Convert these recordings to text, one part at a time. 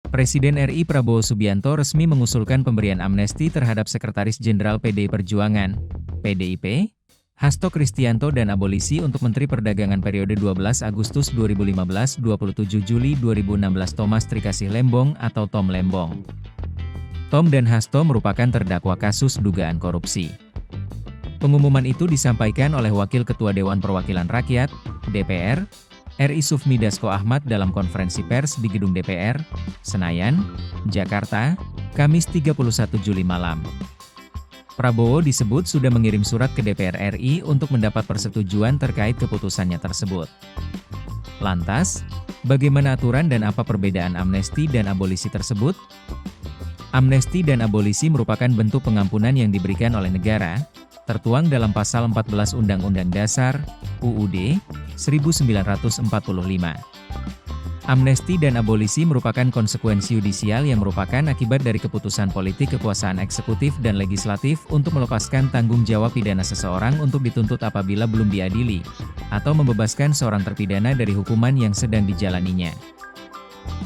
Presiden RI Prabowo Subianto resmi mengusulkan pemberian amnesti terhadap Sekretaris Jenderal PDI Perjuangan, PDIP, Hasto Kristianto dan abolisi untuk Menteri Perdagangan periode 12 Agustus 2015-27 Juli 2016 Thomas Trikasih Lembong atau Tom Lembong. Tom dan Hasto merupakan terdakwa kasus dugaan korupsi. Pengumuman itu disampaikan oleh Wakil Ketua Dewan Perwakilan Rakyat, DPR, RI Sufmi Dasko Ahmad dalam konferensi pers di Gedung DPR, Senayan, Jakarta, Kamis 31 Juli malam. Prabowo disebut sudah mengirim surat ke DPR RI untuk mendapat persetujuan terkait keputusannya tersebut. Lantas, bagaimana aturan dan apa perbedaan amnesti dan abolisi tersebut? Amnesti dan abolisi merupakan bentuk pengampunan yang diberikan oleh negara, tertuang dalam Pasal 14 Undang-Undang Dasar, UUD, 1945. Amnesti dan abolisi merupakan konsekuensi yudisial yang merupakan akibat dari keputusan politik kekuasaan eksekutif dan legislatif untuk melepaskan tanggung jawab pidana seseorang untuk dituntut apabila belum diadili, atau membebaskan seorang terpidana dari hukuman yang sedang dijalaninya.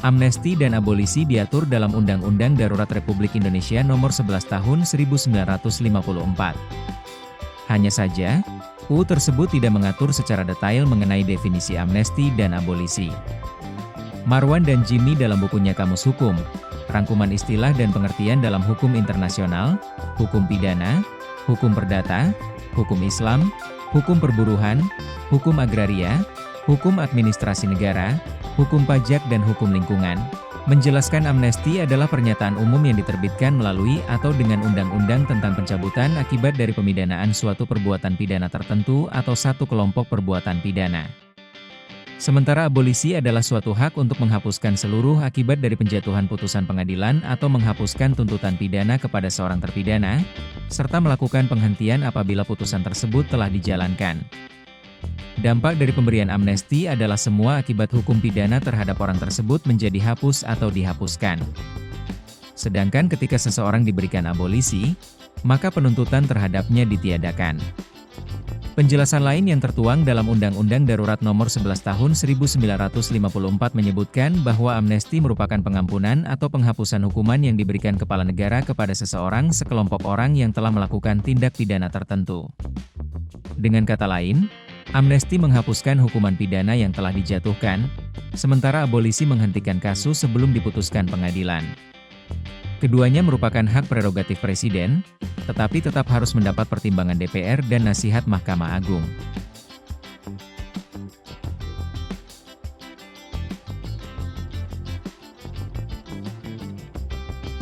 Amnesti dan abolisi diatur dalam Undang-Undang Darurat Republik Indonesia Nomor 11 Tahun 1954. Hanya saja, UU tersebut tidak mengatur secara detail mengenai definisi amnesti dan abolisi. Marwan dan Jimmy dalam bukunya Kamus Hukum, Rangkuman Istilah dan Pengertian dalam Hukum Internasional, Hukum Pidana, Hukum Perdata, Hukum Islam, Hukum Perburuhan, Hukum Agraria, Hukum Administrasi Negara, Hukum Pajak dan Hukum Lingkungan, menjelaskan amnesti adalah pernyataan umum yang diterbitkan melalui atau dengan undang-undang tentang pencabutan akibat dari pemidanaan suatu perbuatan pidana tertentu atau satu kelompok perbuatan pidana. Sementara abolisi adalah suatu hak untuk menghapuskan seluruh akibat dari penjatuhan putusan pengadilan atau menghapuskan tuntutan pidana kepada seorang terpidana, serta melakukan penghentian apabila putusan tersebut telah dijalankan. Dampak dari pemberian amnesti adalah semua akibat hukum pidana terhadap orang tersebut menjadi hapus atau dihapuskan. Sedangkan ketika seseorang diberikan abolisi, maka penuntutan terhadapnya ditiadakan. Penjelasan lain yang tertuang dalam Undang-Undang Darurat Nomor 11 Tahun 1954 menyebutkan bahwa amnesti merupakan pengampunan atau penghapusan hukuman yang diberikan kepala negara kepada seseorang sekelompok orang yang telah melakukan tindak pidana tertentu. Dengan kata lain, amnesti menghapuskan hukuman pidana yang telah dijatuhkan, sementara abolisi menghentikan kasus sebelum diputuskan pengadilan. Keduanya merupakan hak prerogatif Presiden, tetapi tetap harus mendapat pertimbangan DPR dan nasihat Mahkamah Agung.